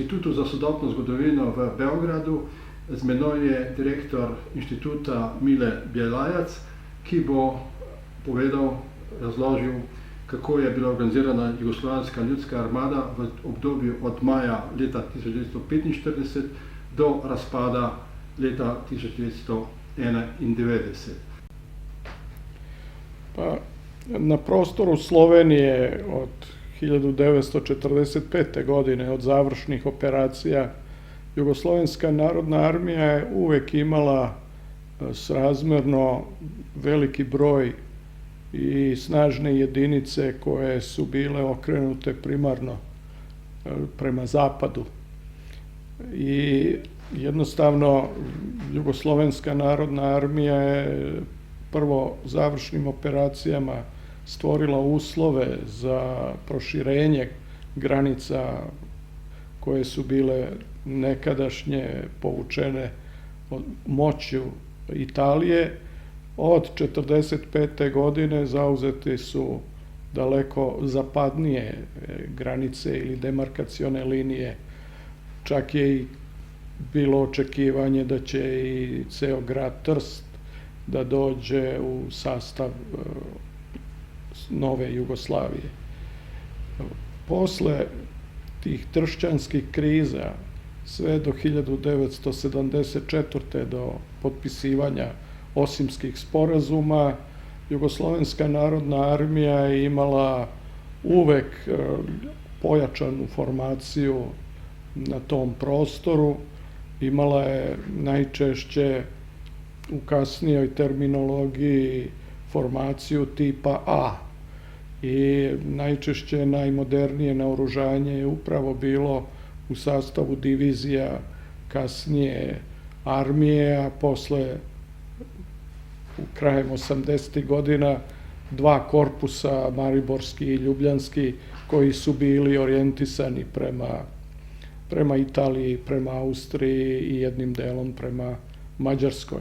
Inštitutu za sodobno zgodovino v Beogradu. Z menoj je direktor inštituta Mile Bjelajac, ki bo povedal, razložil, kako je bila organizirana Jugoslovanska ljudska armada v obdobju od maja leta 1945 do razpada leta 1991. Pa, na prostoru Slovenije od 1945. godine, od završnih operacija, Jugoslovenska narodna armija je uvek imala srazmerno veliki broj i snažne jedinice koje su bile okrenute primarno prema zapadu. I jednostavno Jugoslovenska narodna armija je prvo završnim operacijama stvorila uslove za proširenje granica koje su bile nekadašnje povučene moću Italije. Od 1945. godine zauzeti su daleko zapadnije granice ili demarkacione linije. Čak je i bilo očekivanje da će i ceo grad Trst da dođe u sastav nove Jugoslavije. Posle tih tršćanskih kriza, sve do 1974. do potpisivanja Osimskih sporazuma, Jugoslovenska narodna armija je imala uvek pojačanu formaciju na tom prostoru. Imala je najčešće u kasnijoj terminologiji formaciju tipa A. I najčešće najmodernije naoružanje je upravo bilo u sastavu divizija, kasnije armije, a posle krajem 80. godina dva korpusa, Mariborski i Ljubljanski, koji su bili orijentisani prema Italiji, prema Austriji i jednim delom prema Mađarskoj.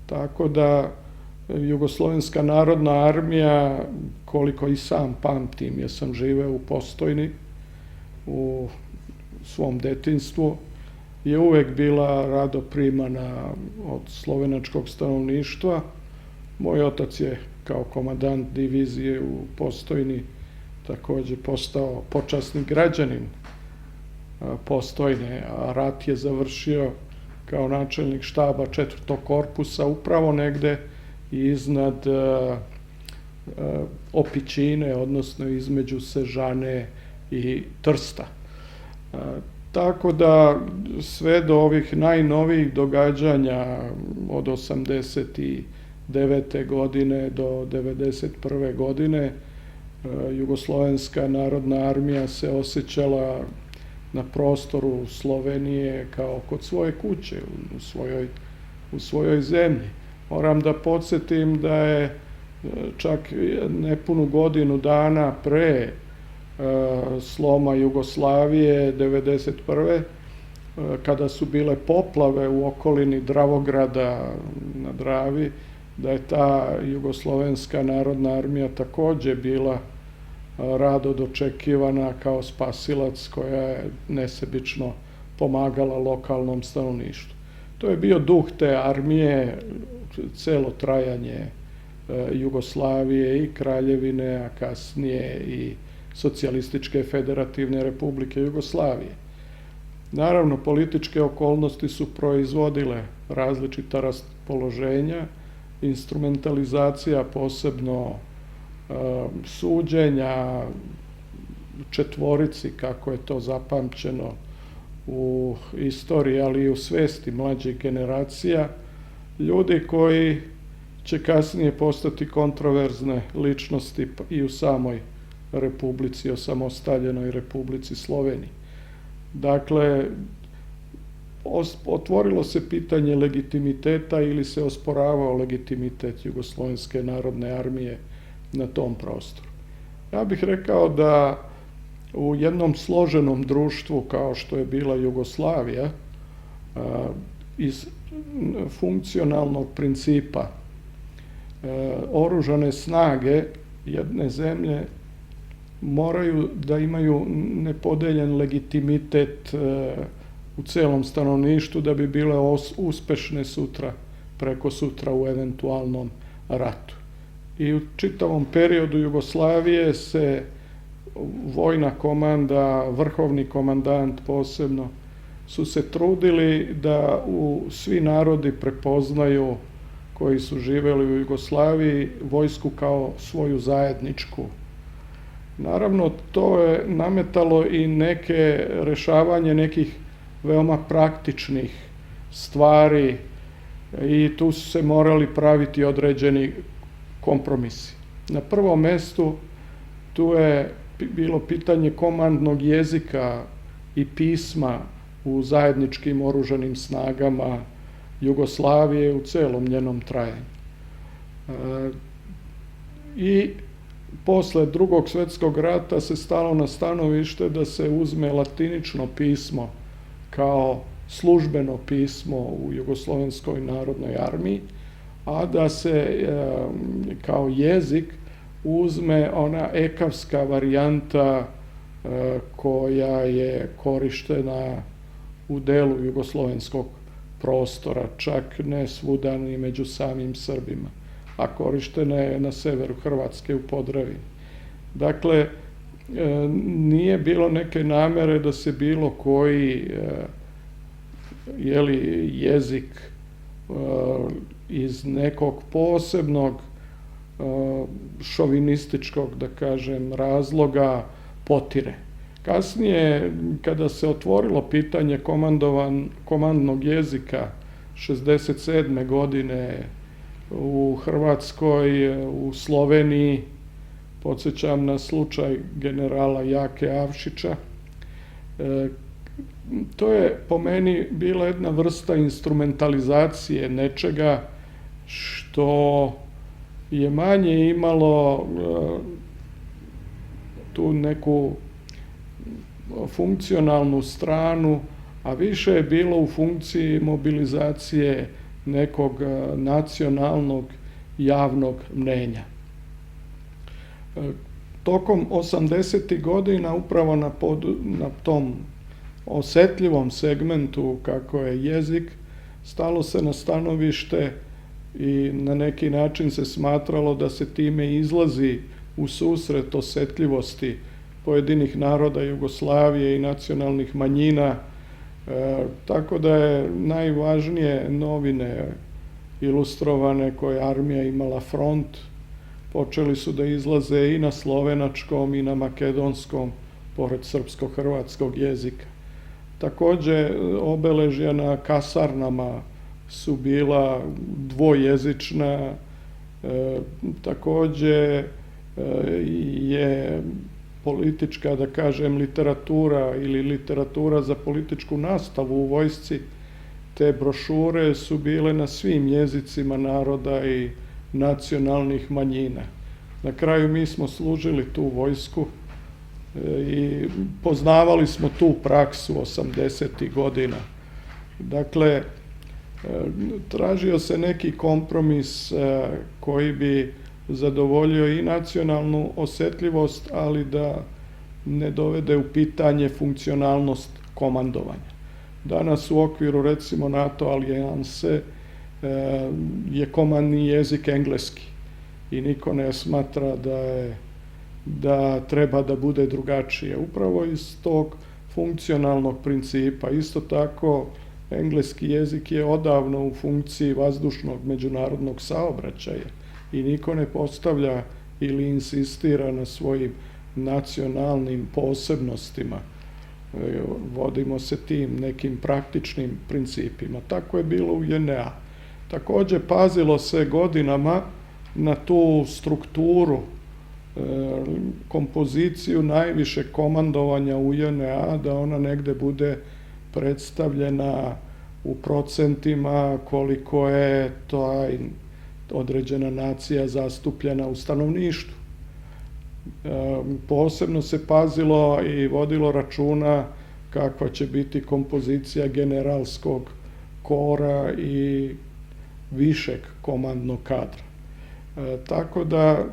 Tako da Jugoslovenska narodna armija, koliko i sam pamtim, jer sam živeo u Postojni u svom detinjstvu, je uvek bila rado primana od slovenačkog stanovništva. Moj otac je kao komandant divizije u Postojni takođe postao počasni građanin Postojne, a rat je završio kao načelnik štaba 4. korpusa upravo negde iznad Opićine, odnosno između Sežane i Trsta. Tako da sve do ovih najnovijih događanja od 89. godine do 91. godine Jugoslovenska narodna armija se osjećala na prostoru Slovenije kao kod svoje kuće, u svojoj zemlji. Moram da podsjetim da je čak nepunu godinu dana pre sloma Jugoslavije 1991. kada su bile poplave u okolini Dravograda na Dravi, da je ta Jugoslovenska narodna armija takođe bila rado dočekivana kao spasilac koja je nesebično pomagala lokalnom stanovništvu. To je bio duh te armije, celo trajanje Jugoslavije i Kraljevine, a kasnije i Socijalističke federativne republike Jugoslavije. Naravno, političke okolnosti su proizvodile različita raspoloženja, instrumentalizacija, posebno suđenja četvorici, kako je to zapamćeno u istoriji, ali i u svesti mlađih generacija, ljudi koji će kasnije postati kontroverzne ličnosti i u samoj Republici, osamostaljenoj Republici Sloveniji. Dakle, otvorilo se pitanje legitimiteta ili se osporavao legitimitet Jugoslovenske narodne armije na tom prostoru. Ja bih rekao da u jednom složenom društvu kao što je bila Jugoslavija, iz funkcionalnog principa oružane snage jedne zemlje moraju da imaju nepodeljen legitimitet u celom stanovništvu da bi bile uspešne sutra, preko sutra u eventualnom ratu. I u čitavom periodu Jugoslavije se vojna komanda, vrhovni komandant posebno, su se trudili da svi narodi prepoznaju koji su živeli u Jugoslaviji vojsku kao svoju zajedničku. Naravno, to je nametalo i rešavanje nekih veoma praktičnih stvari i tu su se morali praviti određeni kompromisi. Na prvom mestu tu je bilo pitanje komandnog jezika i pisma u zajedničkim oružanim snagama Jugoslavije u celom njenom trajanju. I posle Drugog svjetskog rata se stalo na stanovište da se uzme latinično pismo kao službeno pismo u Jugoslovenskoj narodnoj armiji, a da se kao jezik uzme ona ekavska varijanta koja je korištena u delu jugoslovenskog prostora, čak ne svuda ni među samim Srbima, a korištena je na severu Hrvatske u Podravini. Dakle, nije bilo neke namere da se bilo koji jezik iz nekog posebnog šovinističkog, da kažem, razloga potire. Kasnije, kada se otvorilo pitanje komandnog jezika 67. godine u Hrvatskoj, u Sloveniji, podsjećam na slučaj generala Jake Avšića, to je po meni bila jedna vrsta instrumentalizacije nečega što je manje imalo tu neku funkcionalnu stranu, a više je bilo u funkciji mobilizacije nekog nacionalnog javnog mnenja. Tokom 80. godina upravo na tom osetljivom segmentu kako je jezik, stalo se na stanovište i na neki način se smatralo da se time izlazi u susret osetljivosti pojedinih naroda Jugoslavije i nacionalnih manjina, tako da je najvažnije novine ilustrovane koje je armija imala front, počeli su da izlaze i na slovenačkom i na makedonskom, pored srpsko-hrvatskog jezika. Takođe, obeležja na kasarnama su bila dvojezična, takođe je politička, da kažem, literatura ili literatura za političku nastavu u vojsci, te brošure su bile na svim jezicima naroda i nacionalnih manjina. Na kraju mi smo služili tu vojsku i poznavali smo tu praksu 80. godina. Dakle, tražio se neki kompromis koji bi zadovoljio i nacionalnu osetljivost, ali da ne dovede u pitanje funkcionalnost komandovanja. Danas u okviru, recimo, NATO alijanse je komandni jezik engleski i niko ne smatra da treba da bude drugačije. Upravo iz tog funkcionalnog principa. Isto tako, engleski jezik je odavno u funkciji vazdušnog međunarodnog saobraćaja i niko ne postavlja ili insistira na svojim nacionalnim posebnostima. Vodimo se tim nekim praktičnim principima. Tako je bilo u JNA. Takođe, pazilo se godinama na tu strukturu, kompoziciju najviše komandovanja u JNA, da ona negde bude predstavljena u procentima koliko je taj određena nacija zastupljena u stanovništvu. Posebno se pazilo i vodilo računa kakva će biti kompozicija generalskog kora i višeg komandnog kadra. Tako da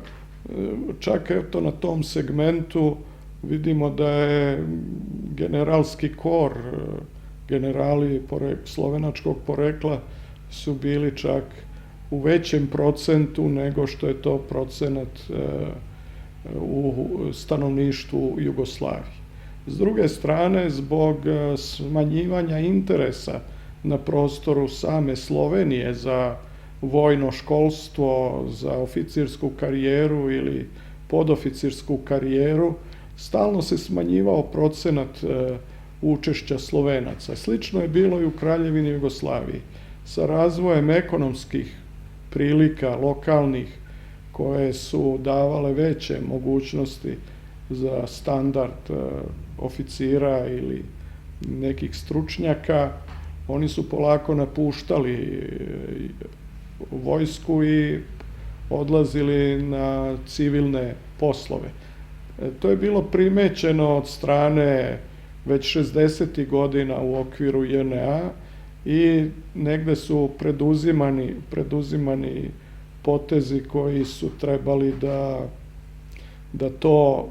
čak eto na tom segmentu vidimo da je generalski kor, generali slovenačkog porekla su bili čak u većem procentu nego što je to procenat u stanovništvu Jugoslavije. S druge strane, zbog smanjivanja interesa na prostoru same Slovenije za vojno školstvo, za oficirsku karijeru ili podoficirsku karijeru, stalno se smanjivao procenat učešća Slovenaca. Slično je bilo i u Kraljevini Jugoslaviji. Sa razvojem ekonomskih prilika lokalnih koje su davale veće mogućnosti za standard oficira ili nekih stručnjaka, oni su polako napuštali vojsku i odlazili na civilne poslove. To je bilo primećeno od strane već 60. godina u okviru JNA i negde su preduzimani potezi koji su trebali da to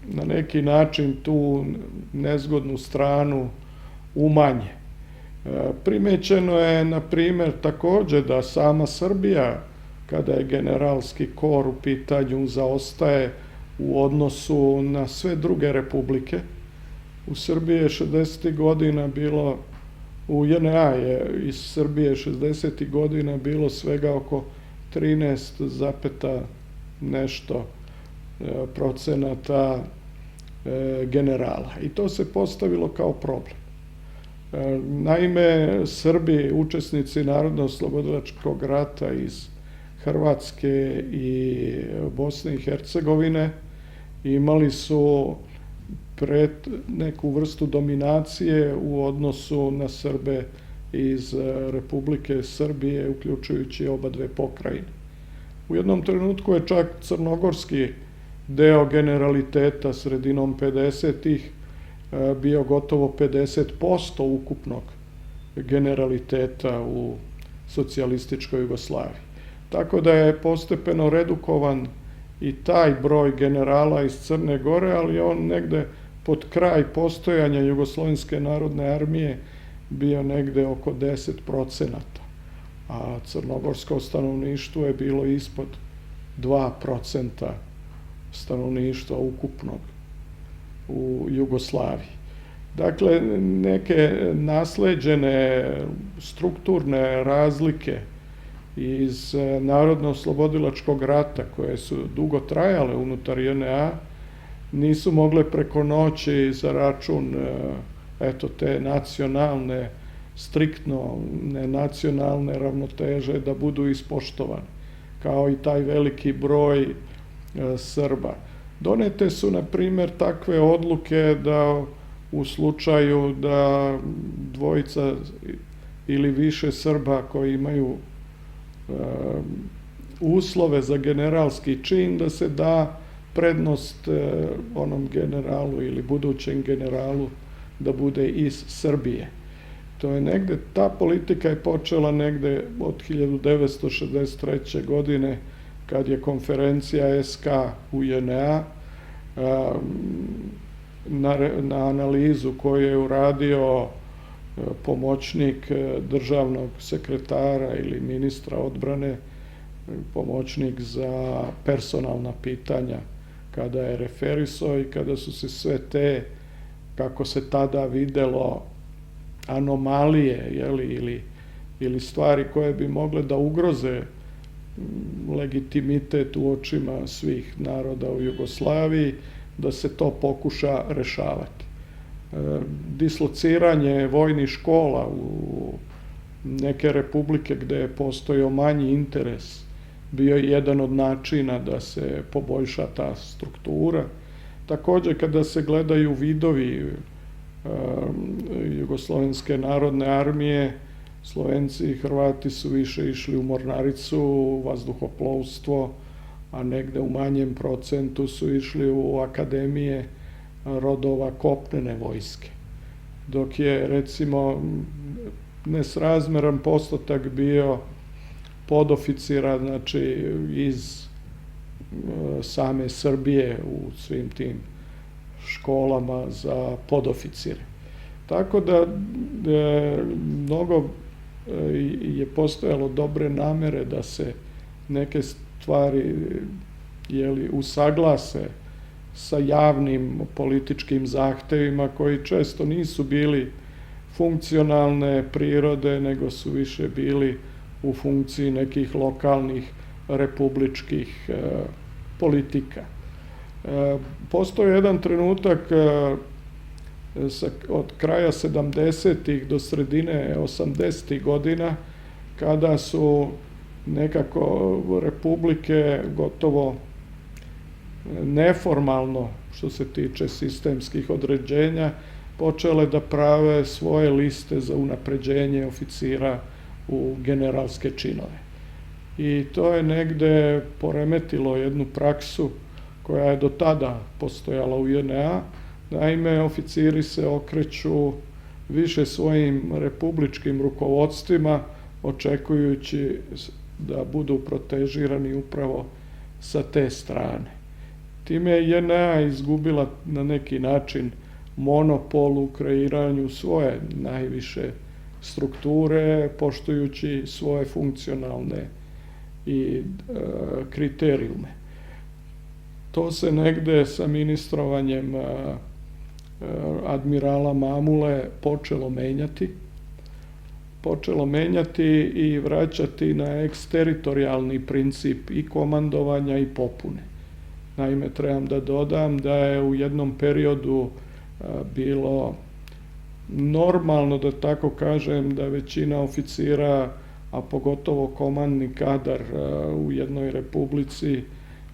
na neki način tu nezgodnu stranu umanje. Primećeno je, na primjer, takođe da sama Srbija, kada je generalski kor u pitanju, zaostaje u odnosu na sve druge republike. U Srbiji je 60. godina bilo, u JNA je iz Srbije 60. godina bilo svega oko 13, nešto procenata generala. I to se postavilo kao problem. Naime, Srbi, učesnici Narodno-oslobodilačkog rata iz Hrvatske i Bosne i Hercegovine, imali su neku vrstu dominacije u odnosu na Srbe iz Republike Srbije, uključujući oba dve pokrajine. U jednom trenutku je čak crnogorski deo generaliteta sredinom 50-ih bio gotovo 50% ukupnog generaliteta u socijalističkoj Jugoslaviji. Tako da je postepeno redukovan i taj broj generala iz Crne Gore, ali on negde pod kraj postojanja Jugoslovenske narodne armije bio negde oko 10%, a crnogorsko stanovništvo je bilo ispod 2% stanovništva ukupnog u Jugoslaviji. Dakle, neke nasleđene strukturne razlike iz Narodno-oslobodilačkog rata, koje su dugo trajale unutar JNA, nisu mogle preko noći za račun te nacionalne, striktno nenacionalne ravnoteže da budu ispoštovane, kao i taj veliki broj Srba. Donete su, na primjer, takve odluke da u slučaju da dvojica ili više Srba koji imaju uslove za generalski čin, da se da prednost onom generalu ili budućem generalu da bude iz Srbije. To je negde, ta politika je počela negde od 1963. godine, kad je konferencija SK u JNA na analizu koju je uradio pomoćnik državnog sekretara ili ministra odbrane, pomoćnik za personalna pitanja, kada je referisao i kada su se sve te, kako se tada videlo, anomalije ili stvari koje bi mogle da ugroze legitimitet u očima svih naroda u Jugoslaviji, da se to pokuša rešavati. Dislociranje vojnih škola u neke republike gde je postojao manji interes bio je jedan od načina da se poboljša ta struktura. Takođe, kada se gledaju vidovi Jugoslovenske narodne armije, Slovenci i Hrvati su više išli u mornaricu, vazduhoplovstvo, a negde u manjem procentu su išli u akademije rodova kopnene vojske. Dok je, recimo, nesrazmeran postotak bio podoficira, znači iz same Srbije u svim tim školama za podoficire. Tako da mnogo je postojalo dobre namere da se neke stvari usaglase sa javnim političkim zahtevima koji često nisu bili funkcionalne prirode, nego su više bili u funkciji nekih lokalnih republičkih politika. Postoji jedan trenutak od kraja 70. do sredine 80. godina kada su nekako republike gotovo neformalno, što se tiče sistemskih određenja, počele da prave svoje liste za unapređenje oficira u generalske činove. I to je negde poremetilo jednu praksu koja je do tada postojala u JNA. Naime, oficiri se okreću više svojim republičkim rukovodstvima, očekujući da budu protežirani upravo sa te strane. Time je JNA izgubila na neki način monopol u kreiranju svoje najviše strukture, poštujući svoje funkcionalne i kriterijume. To se negde sa ministrovanjem admirala Mamule počelo menjati i vraćati na eksteritorijalni princip i komandovanja i popune. Naime, trebam da dodam da je u jednom periodu bilo normalno, da tako kažem, da većina oficira, a pogotovo komandni kadar u jednoj republici,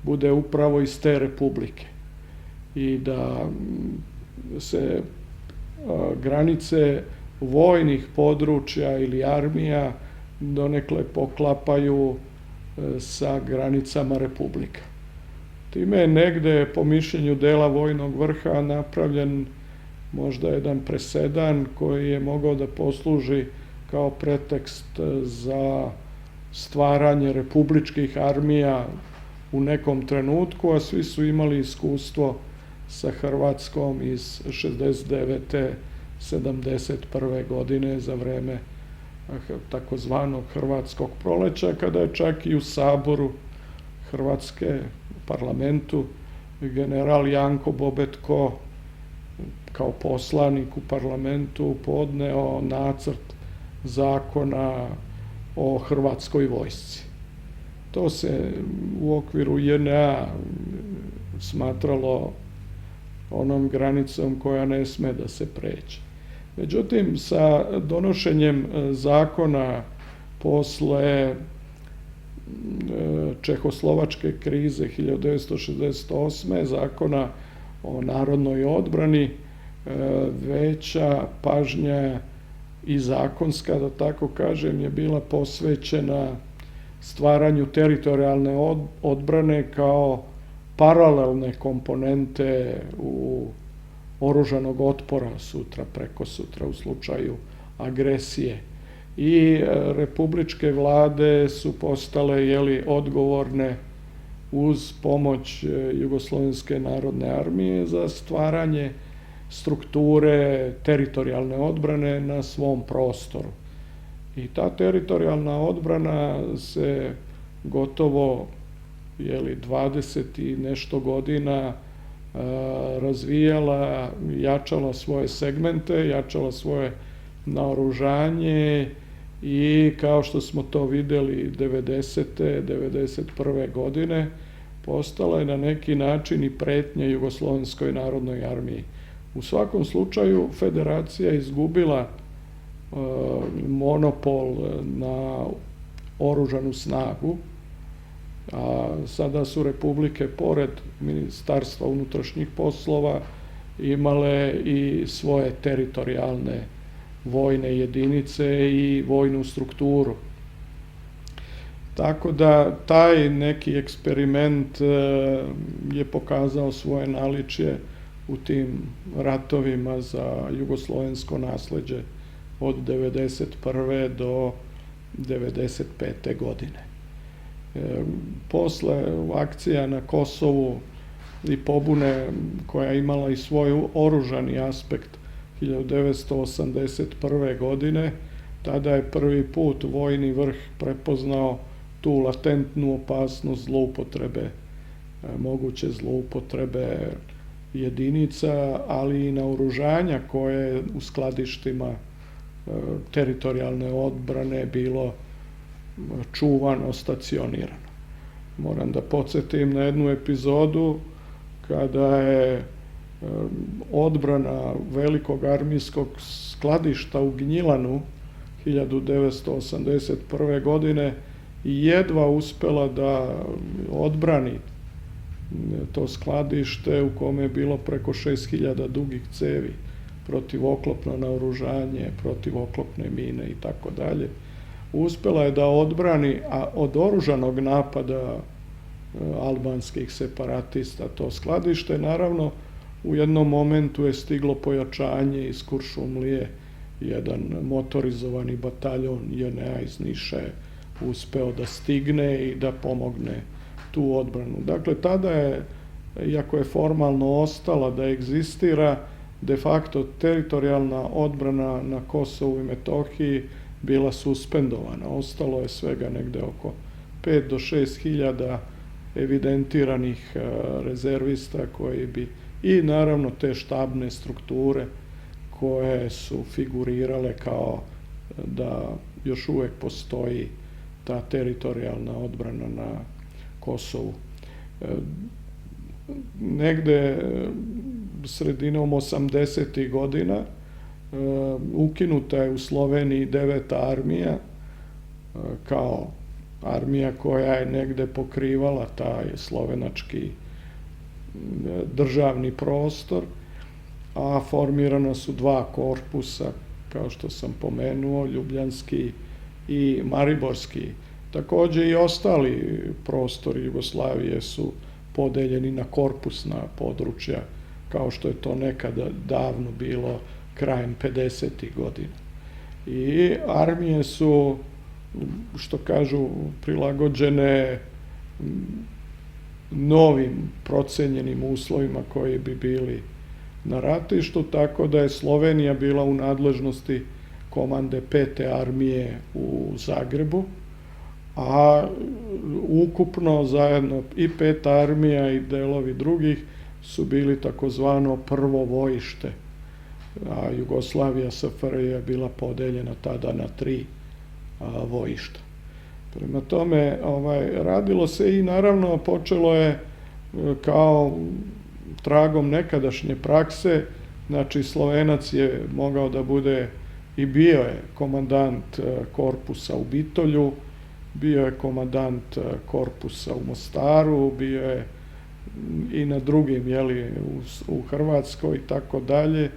bude upravo iz te republike. I da se granice vojnih područja ili armija donekle poklapaju sa granicama republika. Time je negde, po mišljenju dela vojnog vrha, napravljen možda jedan presedan koji je mogao da posluži kao pretekst za stvaranje republičkih armija u nekom trenutku, a svi su imali iskustvo sa Hrvatskom iz 69. 71. godine za vreme takozvanog Hrvatskog proleća, kada je čak i u Saboru Hrvatske, parlamentu, general Janko Bobetko kao poslanik u parlamentu podneo nacrt zakona o hrvatskoj vojsci. To se u okviru JNA smatralo onom granicom koja ne sme da se pređe. Međutim, sa donošenjem zakona posle Čehoslovačke krize 1968. zakona o narodnoj odbrani, veća pažnja i zakonska, da tako kažem, je bila posvećena stvaranju teritorijalne odbrane kao paralelne komponente u oružanog otpora sutra, prekosutra u slučaju agresije. I republičke vlade su postale odgovorne uz pomoć Jugoslovenske narodne armije za stvaranje strukture teritorijalne odbrane na svom prostoru. I ta teritorijalna odbrana se gotovo 20 i nešto godina razvijala, jačala svoje segmente, jačala svoje naoružanje i kao što smo to videli 90. 91. godine postala je na neki način i pretnja Jugoslovenskoj narodnoj armiji. U svakom slučaju federacija je izgubila monopol na oružanu snagu, a sada su republike pored Ministarstva unutrašnjih poslova imale i svoje teritorijalne vojne jedinice i vojnu strukturu. Tako da taj neki eksperiment je pokazao svoje naličje u tim ratovima za jugoslovensko nasleđe od 1991. do 1995. godine. Posle akcija na Kosovu i pobune koja je imala i svoj oružani aspekt 1981. godine, tada je prvi put vojni vrh prepoznao tu latentnu opasnost zloupotrebe, moguće zloupotrebe jedinica, ali i naoružanja koje je u skladištima teritorijalne odbrane bilo čuvano, stacionirano. Moram da podsjetim na jednu epizodu kada je odbrana velikog armijskog skladišta u Gnjilanu 1981. godine jedva uspela da odbrani to skladište u kome je bilo preko 6000 dugih cevi, protivoklopno naoružanje, protivoklopne mine i tako dalje. Uspela je da odbrani od oružanog napada albanskih separatista to skladište. Naravno, u jednom momentu je stiglo pojačanje iz Kuršumlije, jedan motorizovani bataljon JNA iz Niša je uspeo da stigne i da pomogne tu odbranu. Dakle, tada je, iako je formalno ostala da egzistira, de facto teritorijalna odbrana na Kosovu i Metohiji bila suspendovana. Ostalo je svega negde oko 5 do 6 hiljada evidentiranih rezervista koji bi, i naravno te štabne strukture koje su figurirale kao da još uvek postoji ta teritorijalna odbrana na Kosovu. Negde sredinom 80. godina ukinuta je u Sloveniji 9. armija kao armija koja je negde pokrivala taj slovenački državni prostor, a formirana su 2 korpusa, kao što sam pomenuo, Ljubljanski i Mariborski. Takođe i ostali prostori Jugoslavije su podeljeni na korpusna područja, kao što je to nekada davno bilo krajem 50. godina. I armije su, što kažu, prilagođene novim procenjenim uslovima koji bi bili na ratištu, tako da je Slovenija bila u nadležnosti komande 5. armije u Zagrebu, a ukupno zajedno i 5. armija i delovi drugih su bili takozvano prvo vojište, a Jugoslavija SFRJ je bila podeljena tada na 3 vojišta. Prema tome, radilo se i naravno počelo je kao tragom nekadašnje prakse, znači Slovenac je mogao da bude i bio je komandant korpusa u Bitolju, bio je komandant korpusa u Mostaru, bio je i na drugim, u Hrvatskoj i tako dalje,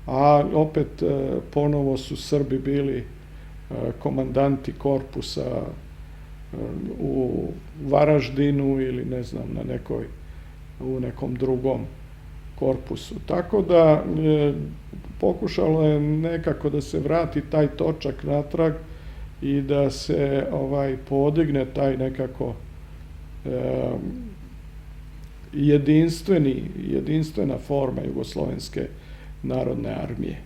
a opet ponovo su Srbi bili komandanti korpusa u Varaždinu ili ne znam u nekom drugom korpusu. Tako da pokušalo je nekako da se vrati taj točak natrag i da se podigne taj nekako jedinstvena forma Jugoslovenske narodne armije.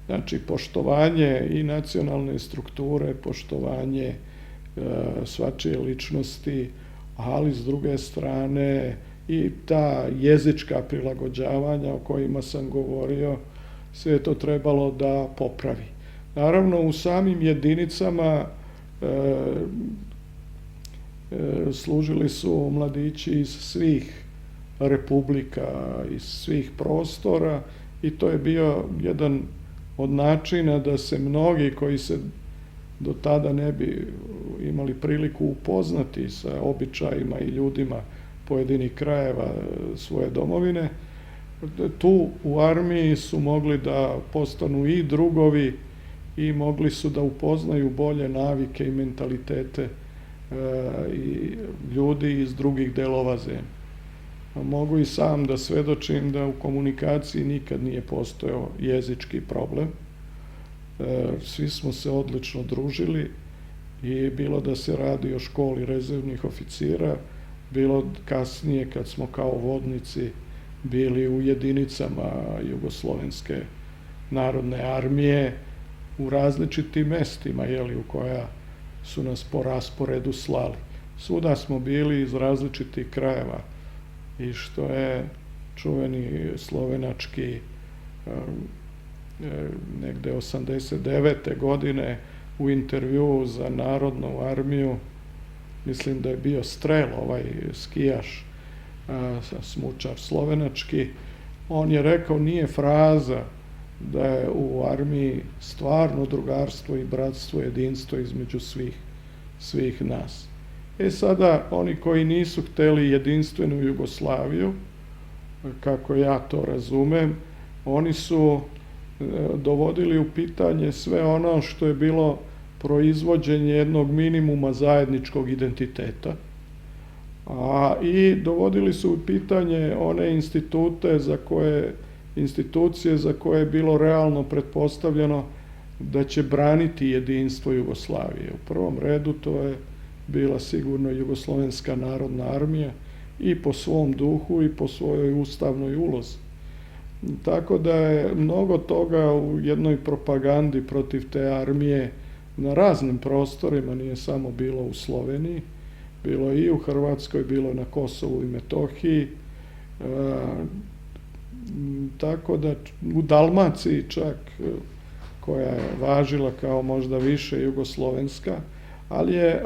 Znači, poštovanje i nacionalne strukture, poštovanje svačije ličnosti, ali s druge strane i ta jezička prilagođavanja o kojima sam govorio, sve je to trebalo da popravi. Naravno, u samim jedinicama služili su mladići iz svih republika, iz svih prostora i to je bio jedan od načina da se mnogi koji se do tada ne bi imali priliku upoznati sa običajima i ljudima pojedinih krajeva svoje domovine, tu u armiji su mogli da postanu i drugovi i mogli su da upoznaju bolje navike i mentalitete i ljudi iz drugih delova zemlje. Mogu i sam da svedočim da u komunikaciji nikad nije postojao jezički problem. Svi smo se odlično družili i bilo da se radi o školi rezervnih oficira, bilo kasnije kad smo kao vodnici bili u jedinicama Jugoslovenske narodne armije u različitim mestima, u koja su nas po rasporedu slali. Svuda smo bili iz različitih krajeva i što je čuveni slovenački negde 89. godine u intervjuu za Narodnu armiju, mislim da je bio Strel, ovaj skijaš, smučar slovenački, on je rekao, nije fraza da je u armiji stvarno drugarstvo i bratstvo, jedinstvo između svih nas. Sada, oni koji nisu hteli jedinstvenu Jugoslaviju, kako ja to razumem, oni su dovodili u pitanje sve ono što je bilo proizvođenje jednog minimuma zajedničkog identiteta, i dovodili su u pitanje one institucije za koje je bilo realno pretpostavljeno da će braniti jedinstvo Jugoslavije. U prvom redu to je bila sigurno Jugoslovenska narodna armija i po svom duhu i po svojoj ustavnoj ulozi. Tako da je mnogo toga u jednoj propagandi protiv te armije na raznim prostorima, nije samo bilo u Sloveniji, bilo i u Hrvatskoj, bilo na Kosovu i Metohiji, tako da u Dalmaciji čak, koja je važila kao možda više jugoslovenska, ali je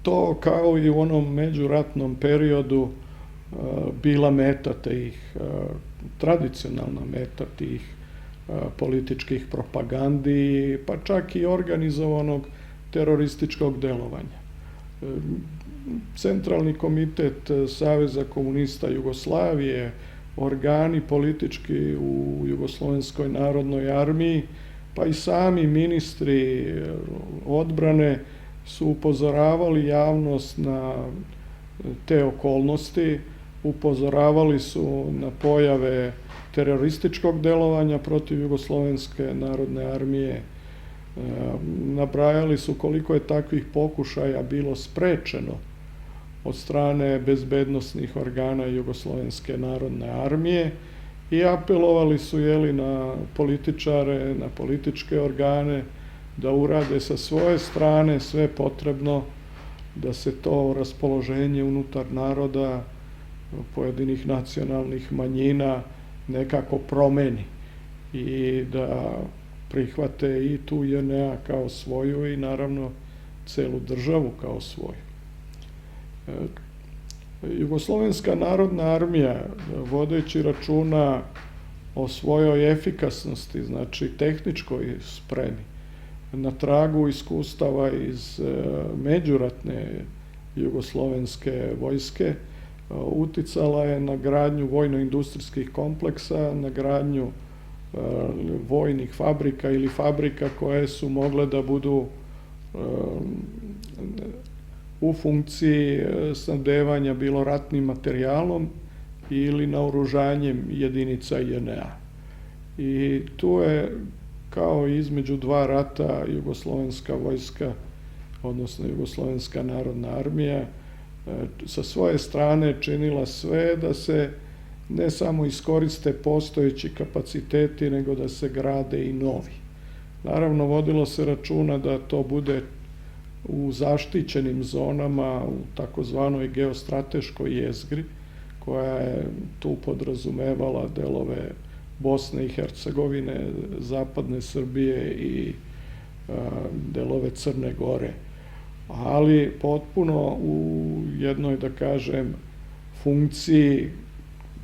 to kao i u onom međuratnom periodu bila meta tih, tradicionalna meta tih političkih propagandi, pa čak i organizovanog terorističkog delovanja. Centralni komitet Saveza komunista Jugoslavije, organi politički u Jugoslovenskoj narodnoj armiji, pa i sami ministri odbrane su upozoravali javnost na te okolnosti, upozoravali su na pojave terorističkog delovanja protiv Jugoslovenske narodne armije, nabrajali su koliko je takvih pokušaja bilo sprečeno od strane bezbednosnih organa Jugoslovenske narodne armije i apelovali su na političare, na političke organe da urade sa svoje strane sve potrebno da se to raspoloženje unutar naroda, pojedinih nacionalnih manjina nekako promeni i da prihvate i tu JNA kao svoju i naravno celu državu kao svoju. Jugoslovenska narodna armija, vodeći računa o svojoj efikasnosti, znači tehničkoj spremi, na tragu iskustava iz međuratne jugoslovenske vojske, uticala je na gradnju vojno-industrijskih kompleksa, na gradnju vojnih fabrika ili fabrika koje su mogle da budu u funkciji snabdevanja bilo ratnim materijalom ili naoružanjem jedinica JNA. I tu je, kao između dva rata, jugoslovenska vojska, odnosno Jugoslovenska narodna armija, sa svoje strane činila sve da se ne samo iskoriste postojeći kapaciteti, nego da se grade i novi. Naravno, vodilo se računa da to bude u zaštićenim zonama, u takozvanoj geostrateškoj jezgri, koja je tu podrazumevala delove Bosne i Hercegovine, zapadne Srbije i delove Crne Gore. Ali potpuno u jednoj, da kažem, funkciji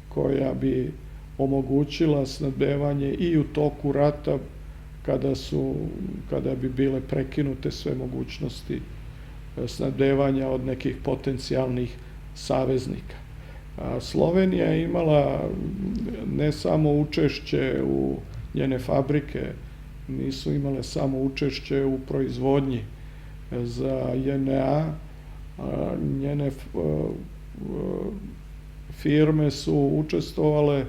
koja bi omogućila snabdevanje i u toku rata, kada bi bile prekinute sve mogućnosti snabdevanja od nekih potencijalnih saveznika. Slovenija je imala ne samo učešće u njene fabrike, nisu imale samo učešće u proizvodnji za JNA, njene firme su učestvovale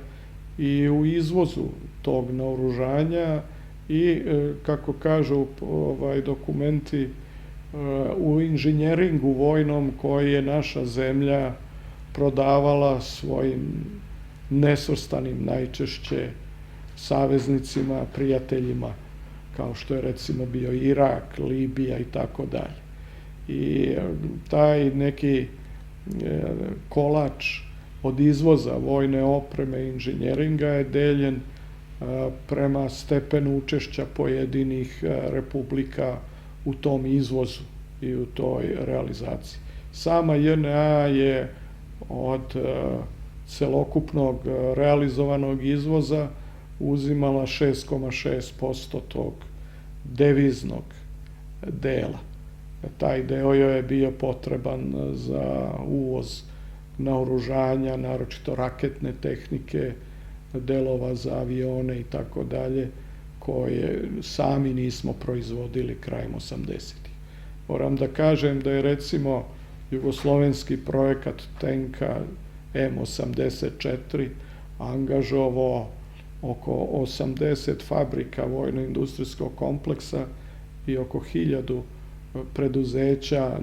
i u izvozu tog naoružanja i, kako kažu dokumenti, u inženjeringu vojnom koji je naša zemlja prodavala svojim nesvrstanim najčešće saveznicima, prijateljima, kao što je recimo bio Irak, Libija i tako dalje. I taj neki kolač od izvoza vojne opreme i inženjeringa je deljen prema stepenu učešća pojedinih republika u tom izvozu i u toj realizaciji. Sama JNA je od celokupnog realizovanog izvoza uzimala 6,6% tog deviznog dela. Taj deo joj je bio potreban za uvoz naoružanja, naročito raketne tehnike, delova za avione i tako dalje, koje sami nismo proizvodili krajem 80-ih. Moram da kažem da je recimo jugoslovenski projekat tenka M84 angažovao oko 80 fabrika vojno-industrijskog kompleksa i oko 1000 preduzeća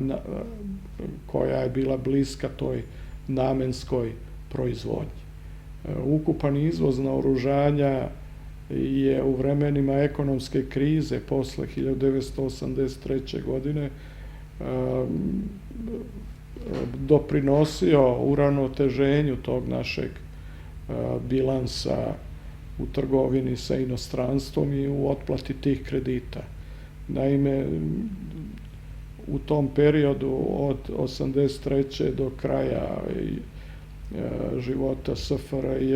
koja je bila bliska toj namenskoj proizvodnji. Ukupan izvoz naoružanja je u vremenima ekonomske krize posle 1983. godine doprinosio uravnoteženju tog našeg bilansa u trgovini sa inostranstvom i u otplati tih kredita. Naime, u tom periodu od 1983. do kraja života SFRJ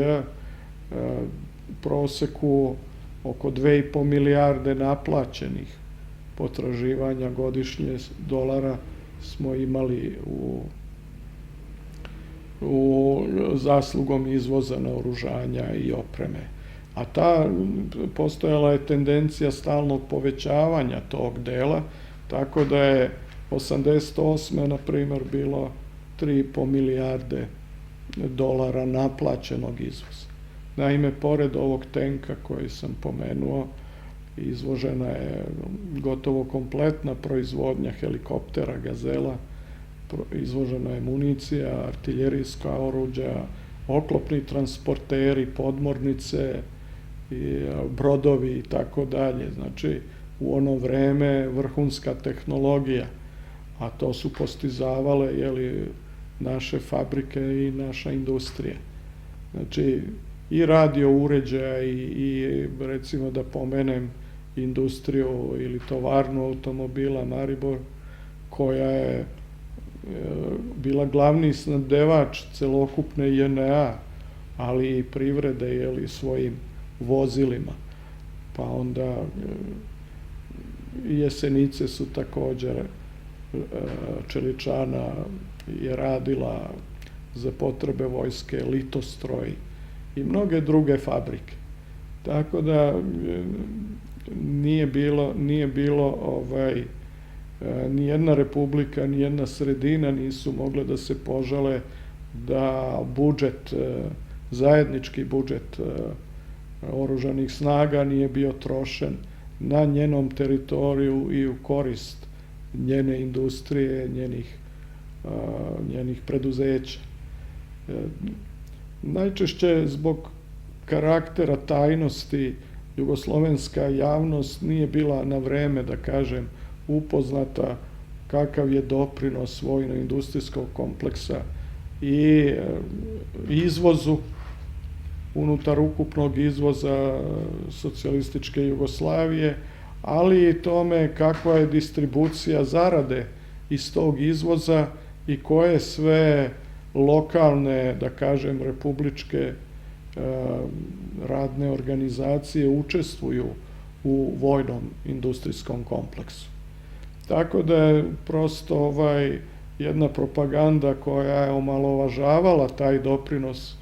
u proseku oko 2,5 milijarde naplaćenih potraživanja godišnje dolara smo imali u zaslugom izvoza naoružanja i opreme. A postojala je tendencija stalnog povećavanja tog dela, tako da je 88. na primer bilo 3,5 milijarde dolara naplaćenog izvoza. Naime, pored ovog tenka koji sam pomenuo, izvožena je gotovo kompletna proizvodnja helikoptera Gazela, izvožena je municija, artiljerijska oruđa, oklopni transporteri, podmornice, brodovi i tako dalje. Znači, u ono vreme vrhunska tehnologija, a to su postizavale naše fabrike i naša industrija. Znači, i radio uređaja i recimo da pomenem industriju ili tovarnu automobila Maribor, koja je bila glavni snabdevač celokupne JNA, ali i privrede svojim vozilima. Pa onda Jesenice su također, Čeličana je radila za potrebe vojske, Litostroj i mnoge druge fabrike. Tako da nije bilo nijedna republika, nijedna sredina nisu mogle da se požale da budžet, zajednički budžet oružanih snaga nije bio trošen na njenom teritoriju i u korist njene industrije, njenih preduzeća. Najčešće zbog karaktera tajnosti jugoslovenska javnost nije bila na vreme, da kažem, upoznata kakav je doprinos vojno-industrijskog kompleksa i izvozu unutar ukupnog izvoza socijalističke Jugoslavije, ali i tome kakva je distribucija zarade iz tog izvoza i koje sve lokalne, da kažem, republičke radne organizacije učestvuju u vojnom industrijskom kompleksu. Tako da je prosto jedna propaganda koja je omalovažavala taj doprinos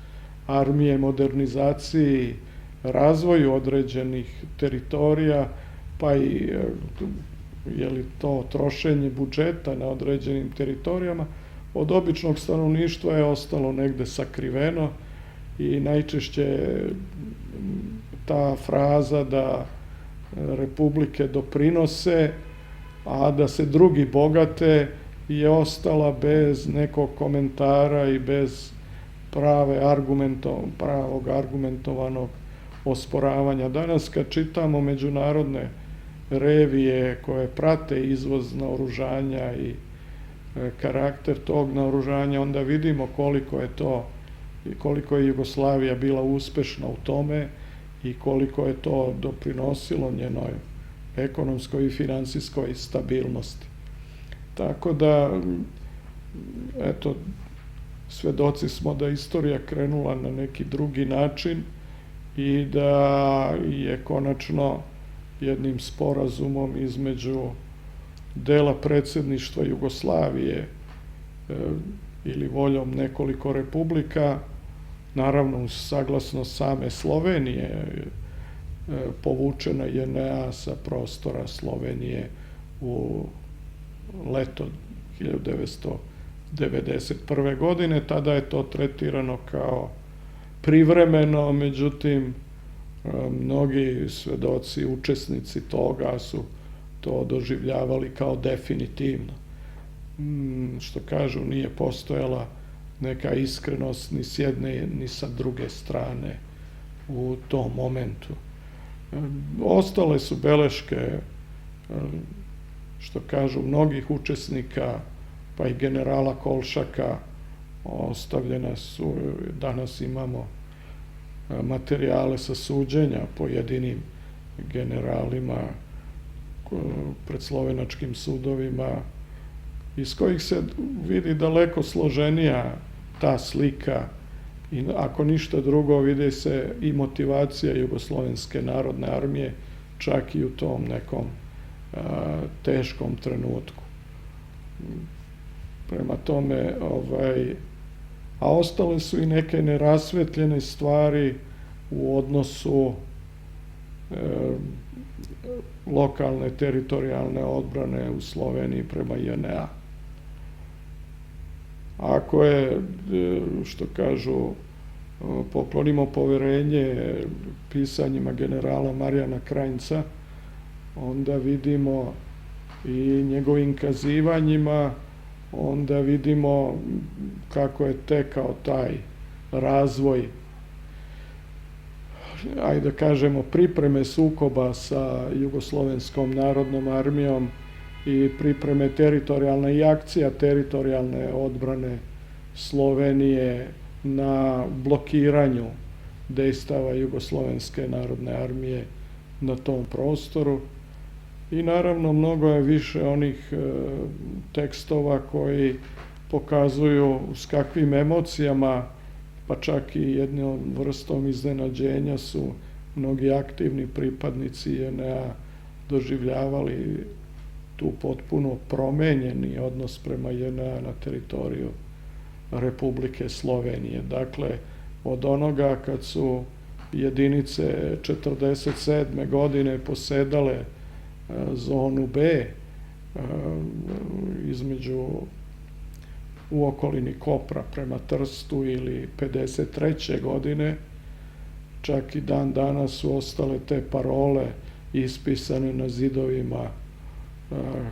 armije, modernizaciji, razvoju određenih teritorija, pa i to trošenje budžeta na određenim teritorijama, od običnog stanovništva je ostalo negde sakriveno i najčešće ta fraza da republike doprinose, a da se drugi bogate, je ostala bez nekog komentara i bez pravog argumentovanog osporavanja. Danas kad čitamo međunarodne revije koje prate izvoz naoružanja i karakter tog naoružanja, onda vidimo koliko je Jugoslavija bila uspešna u tome i koliko je to doprinosilo njenoj ekonomskoj i finansijskoj stabilnosti. Tako da, eto, svedoci smo da istorija krenula na neki drugi način i da je konačno jednim sporazumom između dela predsjedništva Jugoslavije ili voljom nekoliko republika, naravno uz saglasnost same Slovenije, povučena JNA sa prostora Slovenije u leto 1991. godine. Tada je to tretirano kao privremeno, međutim, mnogi svedoci, učesnici toga su to doživljavali kao definitivno. Što kažu, nije postojala neka iskrenost ni s jedne ni sa druge strane u tom momentu. Ostale su beleške, što kažu, mnogih učesnika, pa i generala Kolšaka, ostavljena su, danas imamo materijale sa suđenja pojedinim generalima pred slovenačkim sudovima, iz kojih se vidi daleko složenija ta slika i ako ništa drugo vidi se i motivacija Jugoslovenske narodne armije čak i u tom nekom teškom trenutku. Prema tome, a ostale su i neke nerasvetljene stvari u odnosu lokalne teritorijalne odbrane u Sloveniji prema JNA. Ako je, što kažu, poklonimo poverenje pisanjima generala Marijana Krajnca, onda vidimo i njegovim kazivanjima, onda vidimo kako je tekao taj razvoj, ajde da kažemo, pripreme sukoba sa Jugoslovenskom narodnom armijom i pripreme teritorijalne i akcija teritorijalne odbrane Slovenije na blokiranju dejstava Jugoslovenske narodne armije na tom prostoru. I naravno mnogo je više onih tekstova koji pokazuju s kakvim emocijama, pa čak i jednom vrstom iznenađenja su mnogi aktivni pripadnici JNA doživljavali tu potpuno promenjeni odnos prema JNA na teritoriju Republike Slovenije. Dakle, od onoga kad su jedinice 1947. godine posedale zonu B u okolini Kopra prema Trstu ili 1953. godine, čak i dan danas su ostale te parole ispisane na zidovima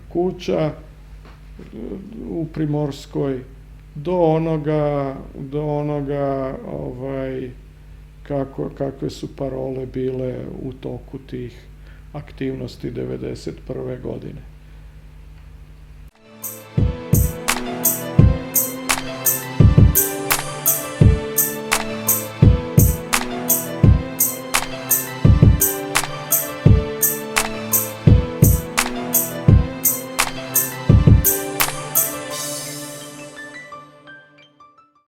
kuća u Primorskoj, do onoga kakve su parole bile u toku tih aktivnosti 1991. godine.